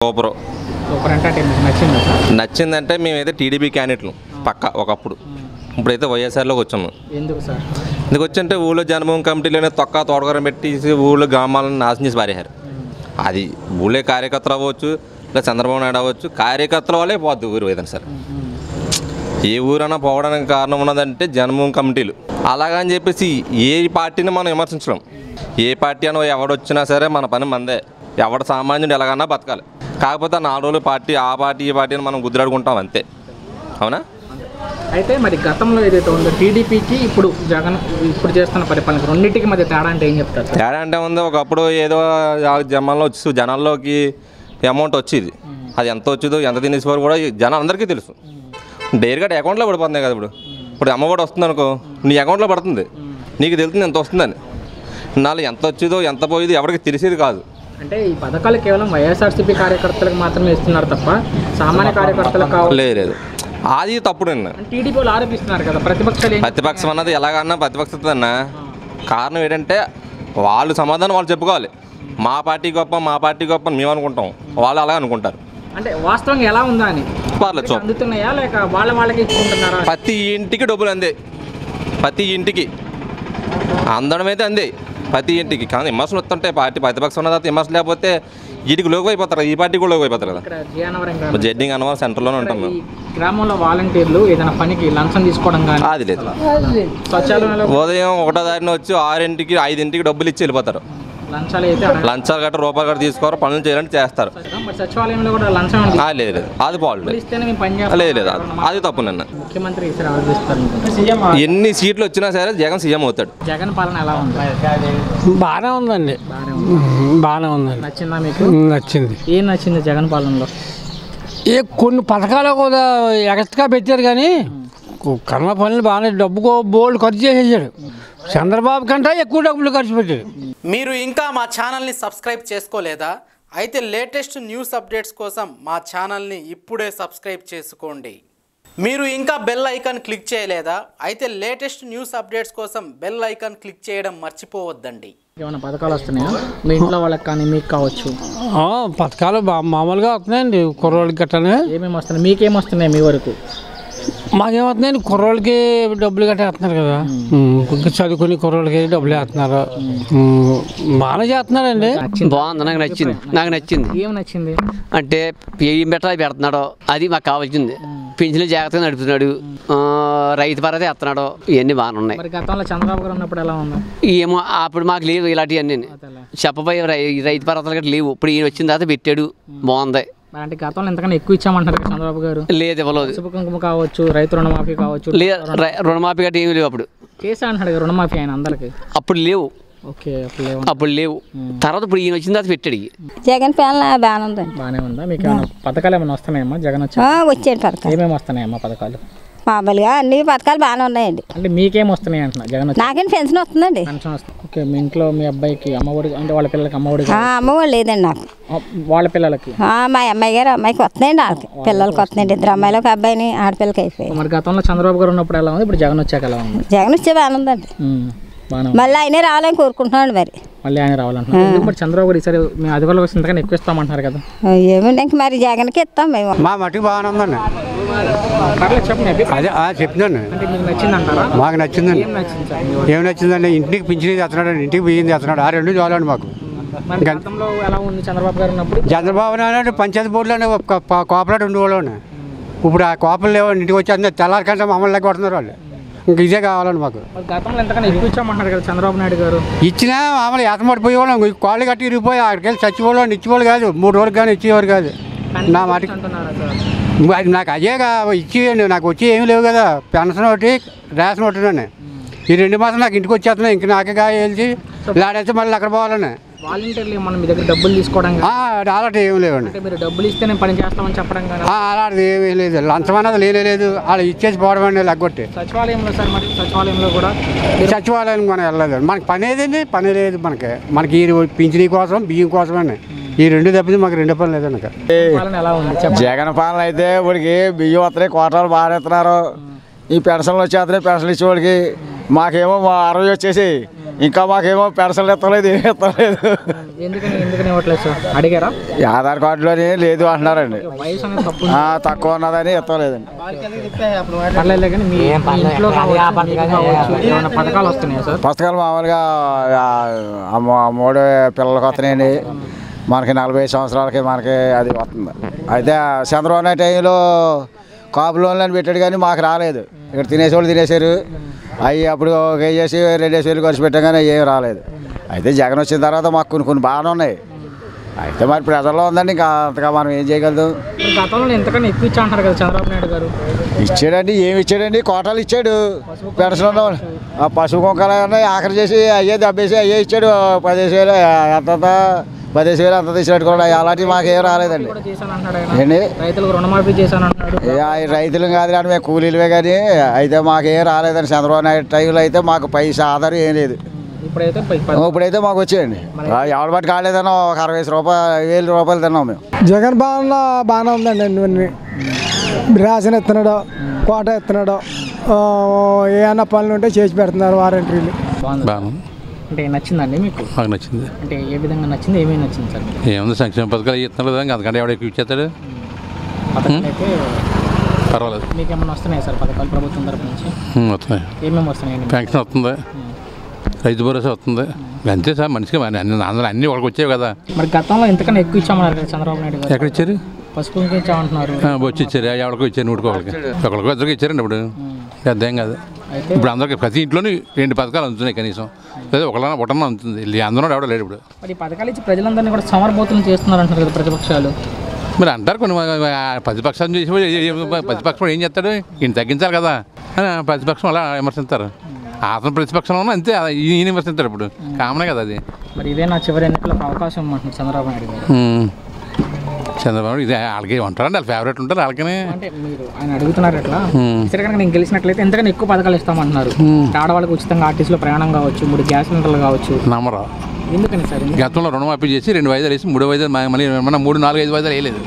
Super. నచ్చిందంటే మేమైతే TDP క్యాండిడేట్లు పక్క ఒకప్పుడు. ఇప్పుడైతే వైఎస్ఆర్లోకి వచ్చాము. ఎందుకు వచ్చంటే ఊళ్ళో జన్మభూమి కమిటీలోనే తొక్క తోటకూర పెట్టేసి ఊళ్ళో గ్రామాలను నాశనం చేసి పారేశారు. అది ఊళ్ళో కార్యకర్తలు అవ్వచ్చు, ఇలా చంద్రబాబు నాయుడు అవ్వచ్చు, కార్యకర్తల వాళ్ళే పోద్ది ఊరు ఏదైనా సరే. ఏ ఊరైనా పోవడానికి కారణం ఉన్నదంటే జన్మభూమి కమిటీలు. అలాగని చెప్పేసి ఏ పార్టీని మనం విమర్శించడం. ఏ పార్టీ అనో ఎవడొచ్చినా సరే మన పని మందే. ఎవడ సామాన్యుడు ఎలాగన్నా బతకాలి. కాకపోతే 4 రోజులు పార్టీ ఆ పార్టీ ఈ పార్టీని మనం గుద్దులాడుకుంటాం అంతే. అవునా? అయితే మరి గతంలో ఏదైతే ఉందో టీడీపీకి ఇప్పుడు జగన్ ఇప్పుడు చేస్తున్న పరిపాలన రెండింటికి మధ్య తేడా అంటే ఏం చెప్తారు? తేడా అంటే ఉంది, ఒకప్పుడు ఏదో జనంలో వచ్చి జనాల్లోకి అమౌంట్ వచ్చేది. అది ఎంత వచ్చిందో ఎంత తినేసేవారు కూడా జనం అందరికీ తెలుసు. డైరెక్ట్ అకౌంట్లో పడిపోతుంది కదా. ఇప్పుడు అమ్మఒడి వస్తుంది అనుకో, నీ అకౌంట్లో పడుతుంది, నీకు తెలుస్తుంది ఎంత వస్తుందని. నాలో ఎంత వచ్చేదో ఎంత పోయేది ఎవరికి తెలిసేది కాదు. అంటే ఈ పథకాలు కేవలం వైఎస్ఆర్సీపీ కార్యకర్తలకు మాత్రమే ఇస్తున్నారు తప్ప సామాన్య కార్యకర్తలకు కావాలి లేదు. అది తప్పుడు టీడీపీ వాళ్ళు ఆరోపిస్తున్నారు కదా. ప్రతిపక్షం అన్నది ఎలాగన్నా ప్రతిపక్షత అన్న కారణం ఏంటంటే వాళ్ళు సమాధానం వాళ్ళు చెప్పుకోవాలి. మా పార్టీ గొప్ప మా పార్టీ గొప్ప అని మేము అనుకుంటాం, వాళ్ళు అలా అనుకుంటారు. అంటే వాస్తవంగా ఎలా ఉందా అని పర్లేదు అందుతున్నాయా లేక వాళ్ళకి ఇచ్చుకుంటున్నారా? ప్రతి ఇంటికి డబ్బులు అందే, ప్రతి ఇంటికి అందడం అయితే అందే, ప్రతి ఇంటికి. కానీ విమర్శలు వస్తుంటాయి. పార్టీ ప్రతిపక్షం ఉన్న తర్వాత విమర్శలు లేకపోతే వీటికి లోకి అయిపోతారు, ఈ పార్టీ కూడా లోకి అయిపోతారు కదా. జెడ్డింగ్ అన్నవారు సెంటర్లోనే ఉంటాం మేము. గ్రామంలో వాలంటీర్లు ఏదైనా పనికి లంచం తీసుకోవడం కానీ అది లేదు. ఉదయం 1వ తారీఖున వచ్చి 6ంటికి 5ంటికి డబ్బులు ఇచ్చి వెళ్ళిపోతారు. లంచాలు గట్రా రూపాయలు గట్రా తీసుకోరు, పనులు చేయాలంటే చేస్తారు. సచివాలయంలో కూడా లంచం లేదు, అది బాగుంది. లేదు, అది తప్పు. నిన్న ముఖ్యమంత్రి ఎన్ని సీట్లు వచ్చినా సరే జగన్ సీఎం అవుతాడు. జగన్ పాలన ఎలా ఉంది? బాగానే ఉందండి, బాగానే ఉందండి. నచ్చిందా మీకు? నచ్చింది. ఏం నచ్చింది జగన్ పాలనలో? కొన్ని పథకాలు కూడా ఎగస్ట్రా పెట్టారు కానీ కర్మ పనులు బాగానే డబ్బుకో బోల్డ్ ఖర్చు చేసేసాడు. చంద్రబాబు కంటే ఎక్కువ డబ్బులు ఖర్చు పెట్టాడు. మీరు ఇంకా మా ఛానల్ని సబ్స్క్రైబ్ చేసుకోలేదా? అయితే లేటెస్ట్ న్యూస్ అప్డేట్స్ కోసం మా ఛానల్ని ఇప్పుడే సబ్స్క్రైబ్ చేసుకోండి. మీరు ఇంకా బెల్ ఐకాన్ క్లిక్ చేయలేదా? అయితే లేటెస్ట్ న్యూస్ అప్డేట్స్ కోసం బెల్ ఐకాన్ క్లిక్ చేయడం మర్చిపోవద్దండి. ఏమైనా పథకాలు వస్తున్నాయా మీ ఇంట్లో వాళ్ళకి కానీ మీకు కావచ్చు? పథకాలు మామూలుగా వస్తున్నాయండి కుర్రోళ్ళకి గట్టానే. ఏమేమి వస్తున్నాయి? మీకేమి వస్తున్నాయి మీ వరకు? మాకేమవుతున్నాయండి, కుర్రోళ్ళకి డబ్బులు గట్రా వేస్తున్నారు కదా, చదువుకుని కుర్రోళ్ళకి డబ్బులు వేస్తున్నారు, బాగానే చేస్తున్నారండి. బాగుంది, నాకు నచ్చింది. ఏం నచ్చింది అంటే ఏం బెటర్ పెడుతున్నాడో అది మాకు కావాల్సింది. పింఛన్లు జాగ్రత్తగా నడుపుతున్నాడు, రైతు భరోసా వేస్తున్నాడు, ఇవన్నీ బాగానే ఉన్నాయి. గతంలో చంద్రబాబు గారు ఉన్నప్పుడు ఎలా ఉంది? ఏమో అప్పుడు మాకు లేవు ఇలాంటివన్నీ, చెప్పబోయే రైతు భరోసాలు గట్రా లేవు. ఇప్పుడు ఈయన వచ్చిన తర్వాత పెట్టాడు, బాగుంది. అంటే గతంలో ఎంతకన్నా ఎక్కువ ఇచ్చామంటారు చంద్రబాబు గారు? లేదు, ఇవ్వలేదు. పసుపు కుంకుమ కావచ్చు, రైతు రుణమాఫీ కావచ్చు. రుణమాఫీ గట్రా ఏమి లేవు అప్పుడు. చేసా అంటాడు రుణమాఫీ ఆయన అందరికి. అప్పుడు లేవు. ఓకే, అప్పుడు లేవు. తర్వాత ఇప్పుడు ఈయన వచ్చిన తర్వాత పెట్టాడు. జగన్ పాలన బాగానే ఉంది. బాగానే ఉందా? మీకు ఏమైనా పథకాలు ఏమైనా వస్తున్నాయమ్మా జగన్ వచ్చి? వచ్చాడు పథకాలు. ఏమేమి వస్తున్నాయమ్మా పథకాలు? మామూలుగా అన్ని పథకాలు బాగానే ఉన్నాయండి. అంటే మీకేం వస్తున్నాయి అంటున్నా జగన్? నాకేం పెన్షన్ వస్తుందండి. ఓకే, మీ ఇంట్లో మీ అబ్బాయికి అమ్మఒడి అంటే వాళ్ళ పిల్లలకి అమ్మఒడి? అమ్మఒడి లేదండి నాకు. వాళ్ళ పిల్లలకి? మా అమ్మాయి గారు అమ్మాయికి వస్తున్నాయండి, వాళ్ళకి పిల్లలకి వస్తున్నాయండి. 2 అమ్మాయిలు ఒక అబ్బాయిని, ఆడపిల్లకి అయిపోయాయి. మరి గతంలో చంద్రబాబు గారు ఉన్నప్పుడు ఎలా ఉంది, ఇప్పుడు జగన్ వచ్చాక ఎలా ఉంది? జగన్ వచ్చే బాగానే ఉందండి. మళ్ళీ ఆయనే రావాలని కోరుకుంటున్నాడు. మరి మళ్ళీ ఆయన రావాలంటున్నారు. మరి చంద్రబాబు గారు ఈసారి మేము అధికారులకు వచ్చినంతకన్నా ఎక్కువ ఇస్తామంటున్నారు కదా? ఏమండి ఇంక మరి జగన్కి ఇస్తాం మేము. మా మట్టుకు బాగానే ఉందండి. అదే చెప్తున్నాను, మాకు నచ్చిందండి. ఏమి నచ్చిందండి? ఇంటికి పింఛన్ చేస్తున్నాడు, ఇంటికి బియ్యం చేస్తున్నాడు. ఆ 2 చాలండి మాకు. చంద్రబాబు నాయుడు పంచాయతీ బోర్డులోనే కోపరేట్ ఉండేవాళ్ళు. ఇప్పుడు ఆ కోపలు లేవు, ఇంటికి వచ్చి అందరూ తెల్లారికంటే మమ్మల్ని కొడుతున్నారు వాళ్ళు. ఇంక ఇదే కావాలండి మాకు. చంద్రబాబు నాయుడు గారు ఇచ్చినా మామూలు ఏతమడిపోయేవాళ్ళం, కాళ్ళు కట్టి ఇరిగిపోయి అక్కడికి వెళ్ళి చచ్చిపోవాలి. ఇచ్చేవాళ్ళు కాదు, 3 రోజులు కానీ ఇచ్చేవారు కాదు. నా మాటికి నాకు అదే ఇచ్చేయండి. నాకు వచ్చి ఏమీ లేవు కదా, పెన్షన్ ఒకటి రేషన్ ఒకటి. ఈ 2 మాసాలు నాకు ఇంటికి వచ్చేస్తున్నాయి. ఇంక నాకే వెళ్ళి లాడైతే మళ్ళీ అక్కడ పోవాలని. వాలంటీర్లు మనం మీ దగ్గర డబ్బులు తీసుకోవడం అలాంటి ఏమి లేవండి. మీరు డబ్బులు ఇస్తే నేను పని చేస్తామని చెప్పడం అలాంటిది ఏమీ లేదు. లంచం అన్నది లేనేలేదు. అలా ఇచ్చేసి పోవడం అండి లెగ్గొట్టి. సచివాలయంలో సార్, మరి సచివాలయంలో కూడా సచివాలయం మనం వెళ్ళలేదు. మనకి పని ఏదండి, పని లేదు మనకి ఈ పింఛనీ కోసం బియ్యం కోసం అండి. ఈ 2 తప్పితే మాకు 2 పని లేదండి. జగన్ పాలన అయితే ఇప్పటికి బియ్యం వస్తున్నాయి, కోటాలు బాగా ఇస్తున్నారు. ఈ పెన్షన్లు వచ్చేస్తున్నాయి, పెన్షన్లు ఇచ్చేవాడికి. మాకేమో 60 వచ్చేసి ఇంకా మాకేమో పెన్షన్లు ఎత్తలేదు ఏమి ఎత్తలేదు. ఎందుకని ఇవ్వట్లేదు సార్? అడిగారా? ఆధార్ కార్డులోనే లేదు అంటున్నారండి. వయసు అనేది తప్పు తక్కువ ఉన్నదని ఎత్తలేదండి. పర్లేదు కానీ మీ ఇంట్లో కావచ్చు, మీకు కావచ్చు, ఏమైనా పథకాలు వస్తున్నాయా సార్? పుస్తకాలు మామూలుగా మూడు పిల్లలకి వస్తున్నాయండి. మనకి 40 సంవత్సరాలకి మనకి అది వస్తుంది. అయితే చంద్రబాబు నాయుడు టైంలో కాపు లోన్లు అని పెట్టాడు కానీ మాకు రాలేదు. ఇక్కడ తినేసేవాళ్ళు తినేసారు. అవి అప్పుడు 1 వేసి 2 వేలు ఖర్చు పెట్టాం కానీ ఏం రాలేదు. అయితే జగన్ వచ్చిన తర్వాత మాకు కొన్ని బాగానే ఉన్నాయి. అయితే మరి ప్రజల్లో ఉందండి, ఇంకా అంతగా మనం ఏం చేయగలుగుతాం. గతంలో ఎంతకన్నా ఎక్కువ ఇచ్చా అంటారు కదా చంద్రబాబు నాయుడు గారు? ఇచ్చాడండి, ఏమి ఇచ్చాడండి? కోటాలు ఇచ్చాడు. పెన్షన్ పశువు కుంకాలు ఆఖరి చేసి అయ్యే దెబ్బేసి అయ్యే ఇచ్చాడు. 15,000 ఎంత 15,000 అంత తీసినట్టు కూడా అలాంటివి మాకేం రాలేదండి. ఏంటి రైతులకు రుణమాఫీ చేశాను అంటున్నాడు. రైతులు కాదు కానీ మేము కూలీలవే కానీ అయితే మాకేం రాలేదండి. చంద్రబాబు నాయుడు టైంలో అయితే మాకు పైసా ఆధారం ఏం లేదు. ఇప్పుడైతే మాకు వచ్చేయండి. ఎవరి బట్టి కాలేదన్నా ఒక 60,000 రూపాయలు తిన్నాం మేము. జగన్ బాగానే ఉందండి. అన్నీ రేషన్ ఇస్తున్నాడు, కోట ఇస్తున్నాడు, ఏమన్నా పనులు ఉంటే చేసి పెడుతున్నారు వారంటీలు. అంటే నచ్చిందండి మీకు? మాకు నచ్చింది. అంటే ఏ విధంగా నచ్చింది, ఏమేమి నచ్చింది సార్? ఏముంది, సంక్షేమ పథకాలు ఇస్తున్నాడు, అంతకంటే ఎవడ ఎక్కువ ఇచ్చేస్తాడు. అయితే పర్వాలేదు. మీకు ఏమైనా వస్తున్నాయి సార్ పథకాలు ప్రభుత్వం తరపు నుంచి? వస్తున్నాయి. ఏమేమి వస్తున్నాయండి? పెన్షన్ వస్తుంది, రైతు భరోసా వస్తుంది, అంతే సార్. మనిషికి అందులో అన్నీ వాళ్ళకి వచ్చేవి కదా. మరి గతంలో ఎంతకన్నా ఎక్కువ ఇచ్చామన్నారు కదా చంద్రబాబు నాయుడు గారు? ఎక్కడ ఇచ్చారు? పసుపు ఇచ్చామంటున్నారు. వచ్చి ఇచ్చారు, ఎవరికో ఇచ్చారు, నూడుకోవాళ్ళకి ఒకరికి ఇద్దరికి ఇచ్చారండి. ఇప్పుడు అర్థం కాదు. ఇప్పుడు అందరికి ప్రతి ఇంట్లోని 2 పథకాలు అందుతున్నాయి కనీసం, లేదా ఒకటన్నా అందుతుంది. అందులో ఎవడో లేడు ఇప్పుడు. మరి పథకాలు ఇచ్చి ప్రజలందరినీ కూడా సమర్భోతులు చేస్తున్నారు అంటారు కదా ప్రతిపక్షాలు. మరి అంటారు కొన్ని ప్రతిపక్షం చేసి ప్రతిపక్షం ఏం చేస్తాడు? ఈయన తగ్గించాలి కదా, ప్రతిపక్షం అలా విమర్శిస్తారు. అతను ప్రతిపక్షంలో ఉన్నా అంతే, ఈయన విమర్శిస్తారు. ఇప్పుడు కామనే కదా అది. మరి ఇదే నా చివరి ఎన్నికలకు అవకాశం అంటున్నారు చంద్రబాబు నాయుడు గారు. చంద్రబాబు ఇదే వాళ్ళకి ఉంటారండి, వాళ్ళ ఫేవరెట్ ఉంటారు వాళ్ళకనే. అంటే మీరు ఆయన అడుగుతున్నారు ఎట్లా సరే కనుక నేను గెలిచినట్లయితే ఎంతకన్నా ఎక్కువ పథకాలు ఇస్తామంటున్నారు. ఆడవాళ్ళకి ఉచితంగా ఆర్టీసీలో ప్రయాణం కావచ్చు, 3 గ్యాస్ సిలిండర్లు కావచ్చు. నమ్మరా? ఎందుకని సార్? గతంలో రుణమాఫీ చేసి 2 వాయిదాలు వేసి 3 వాయిదాలు మళ్ళీ మన 3, 4, 5 వాయిదాలు వేయలేదు.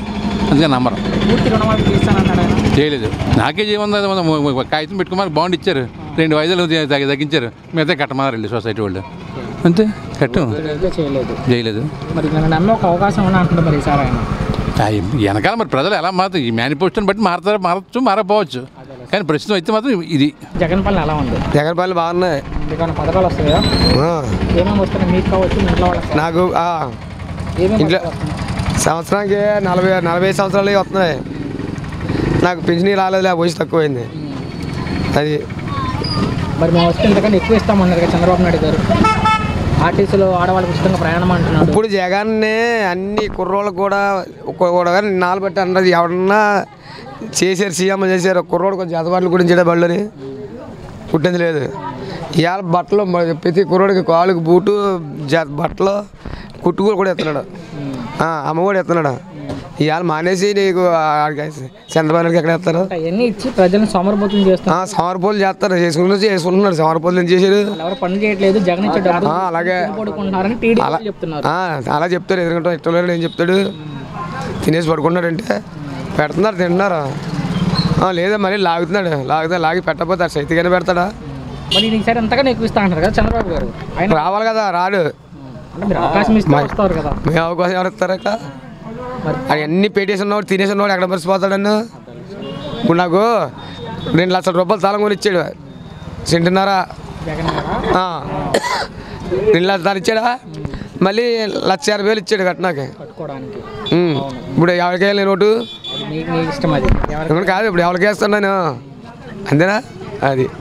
అందుకని నమ్మరు. పూర్తి రుణమాఫీ చేస్తానన్నాడు ఆయన. చేయలేదు. నాకే చేయమన్నా కాగితం పెట్టుకోమని బాండ్ ఇచ్చారు, 2 వాయిదాలు తగ్గించారు, మిగతా కట్టమన్నారు వెళ్ళి సొసైటీ వాళ్ళు. అంతే, కట్టు చేయలేదు. మరి నన్ను నమ్మే ఒక అవకాశం ఉన్నా అంటున్నారు మరి ఈసారి ఆయన. వెనకాల మరి ప్రజలు ఎలా మారుతారు, ఈ మేనిఫెస్టోని బట్టి మారచ్చు మారకపోవచ్చు, కానీ ప్రస్తుతం అయితే మాత్రం ఇది. జగన్ పాలన ఎలా ఉంది? జగన్ పాలన బాగున్నాయి. మీకు పథకాలు వస్తాయి కదా, ఏమేమి వస్తున్నాయి మీకు కావచ్చు, ఇంట్లో వాళ్ళకి? నాకు ఇంట్లో సంవత్సరానికి 40 సంవత్సరాలు వస్తున్నాయి. నాకు పెన్షన్ రాలేదు, వయసు తక్కువైంది. అది మరి మేము వస్తే ఇంతకన్నా ఎక్కువ ఇస్తామన్నారు కదా చంద్రబాబు నాయుడు గారు. ఆర్టీసీలో ఆడవాళ్ళకి ఉచితంగా ప్రయాణం అంటున్నాడు. ఇప్పుడు జగన్నే అన్ని కుర్రోళ్ళకు కూడా కానీ 4 బట్టి అన్నది ఎవరన్నా చేశారు, సీఎం చేశారు. కుర్రోడు కొంచెం జతబాట్లు గురించి బళ్ళని పుట్టింది లేదు. ఇవాళ బట్టలు ప్రతి కుర్రోడికి కాళ్ళకి బూటు బట్టలు కుట్టుకూలు కూడా ఎత్తున్నాడు, అమ్మ కూడా ఎత్తున్నాడు. ఇవాళ మానేసి నీకు చంద్రబాబు నాయుడు ఎక్కడ ఎత్తారు? అవన్నీ ఇచ్చి ప్రజలను సమర్భోతులు చేస్తారు. సమర్పోతులు చేస్తారు, చేసుకుంటున్నారు. సమర్పోతులు ఏం చేశారు? ఎవరు పనులు చేయట్లేదు, జగన్ ఇచ్చే డబ్బులు అలాగే అలా చెప్తారు. ఎందుకంటే ఇష్టం లేదు ఏం చెప్తాడు? తినేసి పడుకున్నాడంటే పెడుతున్నారు, తింటున్నారు. లేదా మరి లాగి పెట్టకపోతే సైతిగానే పెడతాడా? మరి ఈసారి ఎంతగానో ఎక్కువ ఇస్తా అంటారు కదా చంద్రబాబు గారు. ఆయన రావాలి కదా, రాడు. మీరు అవకాశం ఇస్తే వస్తారు కదా. మేము అవకాశం ఎవరు ఇస్తారు? అక్కడ అన్నీ పెట్టేసి ఉన్నవాడు తినేసి ఉన్నవాడు ఎక్కడ మర్చిపోతాడన్ను. ఇప్పుడు నాకు 2 లక్షల రూపాయలు తాళం కొని ఇచ్చాడు, సెంటున్నారా 2 లక్షల తాళం ఇచ్చాడా, మళ్ళీ 1,50,000 ఇచ్చాడు కట్టినాక. ఇప్పుడు ఎవరికి వేయాలి నోటు? కాదు, ఇప్పుడు ఎవరికి వేస్తాను నేను, అంతేనా? అది